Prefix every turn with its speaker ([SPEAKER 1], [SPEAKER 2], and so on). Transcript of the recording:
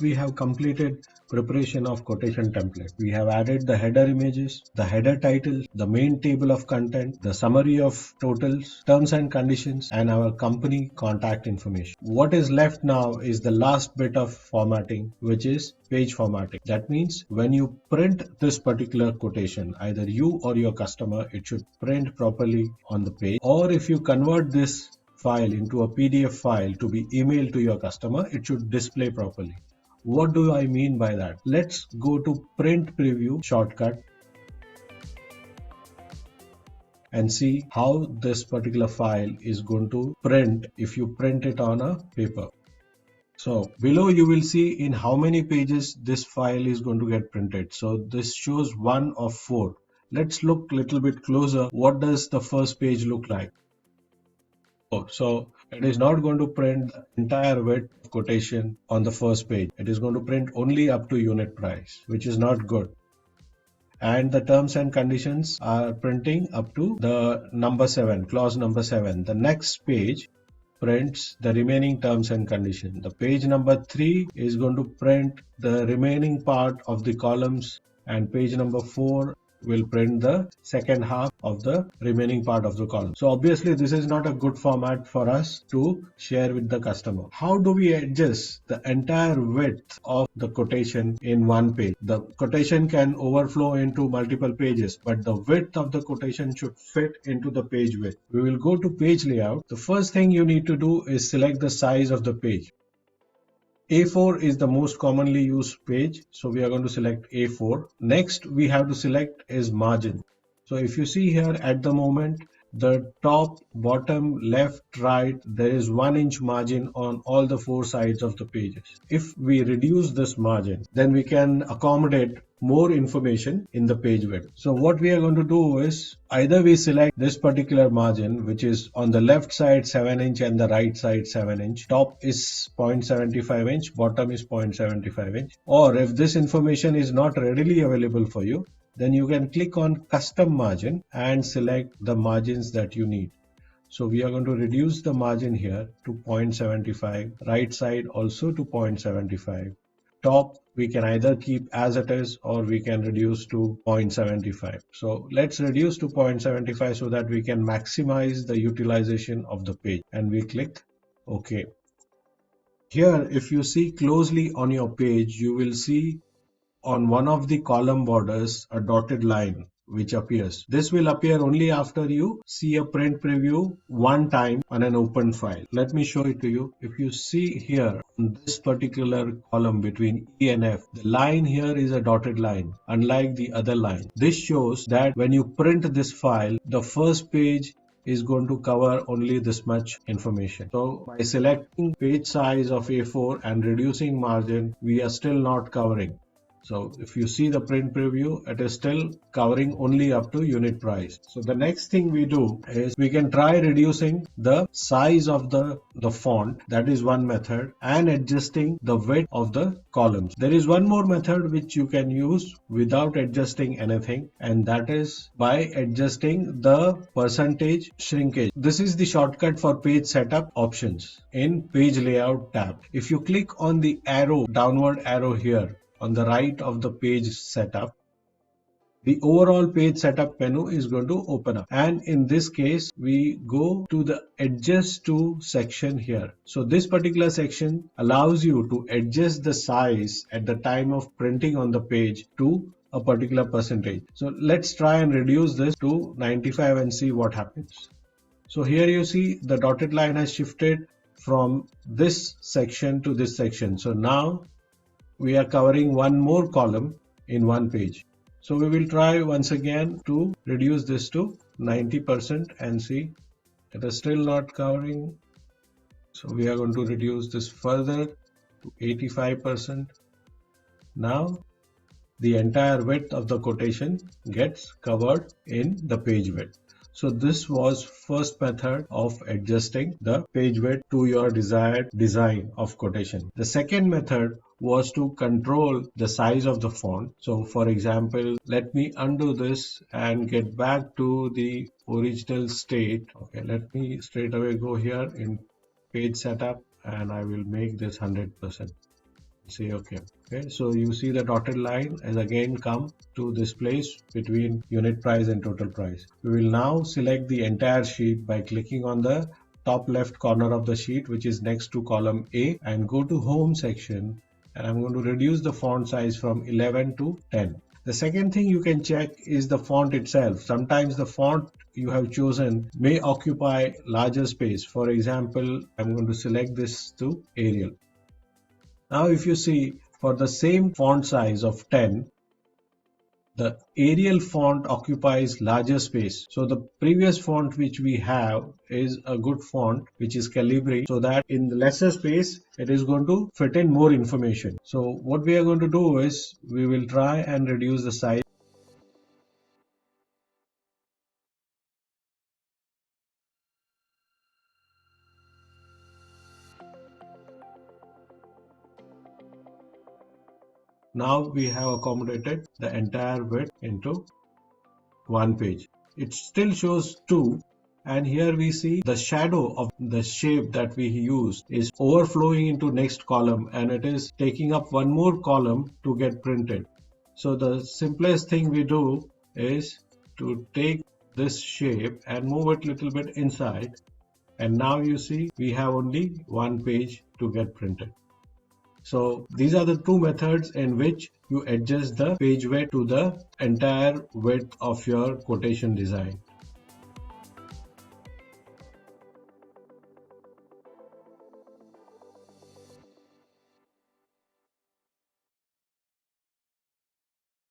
[SPEAKER 1] we have completed preparation of quotation template. We have added the header images, the header title, the main table of content, the summary of totals, terms and conditions, and our company contact information. What is left now is the last bit of formatting, which is page formatting. That means when you print this particular quotation, either you or your customer, it should print properly on the page. Or if you convert this file into a PDF file to be emailed to your customer, it should display properly. What do I mean by that? Let's go to print preview shortcut and see how this particular file is going to print if you print it on a paper. So below you will see in how many pages this file is going to get printed. So this shows 1 of 4. Let's look a little bit closer. What does the first page look like? So it is not going to print the entire width of quotation on the first page. It is going to print only up to unit price, which is not good. And the terms and conditions are printing up to the number 7, clause number 7. The next page prints the remaining terms and conditions. The page number 3 is going to print the remaining part of the columns, and page number 4 will print the second half of the remaining part of the column. So obviously this is not a good format for us to share with the customer. How do we adjust the entire width of the quotation in one page? The quotation can overflow into multiple pages, but the width of the quotation should fit into the page width. We will go to page layout. The first thing you need to do is select the size of the page. A4 is the most commonly used page, so we are going to select A4. Next we have to select is margin. So if you see here at the moment, the top, bottom, left, right, there is 1 inch margin on all the 4 sides of the pages. If we reduce this margin, then we can accommodate more information in the page width. So what we are going to do is either we select this particular margin, which is on the left side 7 inch and the right side 7 inch. Top is 0.75 inch, bottom is 0.75 inch. Or if this information is not readily available for you, then you can click on custom margin and select the margins that you need. So we are going to reduce the margin here to 0.75, right side also to 0.75. Top we can either keep as it is or we can reduce to 0.75. So let's reduce to 0.75 so that we can maximize the utilization of the page, and we click OK. Here if you see closely on your page, you will see on one of the column borders a dotted line which appears. This will appear only after you see a print preview one time on an open file. Let me show it to you. If you see here on this particular column between E and F, the line here is a dotted line, unlike the other line. This shows that when you print this file, the first page is going to cover only this much information. So by selecting page size of A4 and reducing margin, we are still not covering. So if you see the print preview, it is still covering only up to unit price. So the next thing we do is we can try reducing the size of the font. That is one method, and adjusting the width of the columns. There is one more method which you can use without adjusting anything, and that is by adjusting the percentage shrinkage. This is the shortcut for page setup options in page layout tab. If you click on the arrow, downward arrow here, on the right of the page setup, the overall page setup menu is going to open up, and in this case we go to the adjust to section here. So this particular section allows you to adjust the size at the time of printing on the page to a particular percentage. So let's try and reduce this to 95 and see what happens. So here you see the dotted line has shifted from this section to this section. So now we are covering one more column in one page. So we will try once again to reduce this to 90% and see it is still not covering. So we are going to reduce this further to 85%. Now the entire width of the quotation gets covered in the page width. So this was first method of adjusting the page width to your desired design of quotation. The second method was to control the size of the font. So for example, let me undo this and get back to the original state. Okay, let me straight away go here in page setup and I will make this 100%. Say OK. Okay, so you see the dotted line has again come to this place between unit price and total price. We will now select the entire sheet by clicking on the top left corner of the sheet, which is next to column A, and go to home section, and I'm going to reduce the font size from 11 to 10. The second thing you can check is the font itself. Sometimes the font you have chosen may occupy larger space. For example, I'm going to select this to Arial. Now if you see, for the same font size of 10, the Arial font occupies larger space. So the previous font which we have is a good font, which is Calibri, so that in the lesser space it is going to fit in more information. So what we are going to do is we will try and reduce the size. Now we have accommodated the entire width into one page. It still shows two, and here we see the shadow of the shape that we used is overflowing into next column, and it is taking up one more column to get printed. So the simplest thing we do is to take this shape and move it a little bit inside, and now you see we have only one page to get printed. So these are the two methods in which you adjust the page width to the entire width of your quotation design.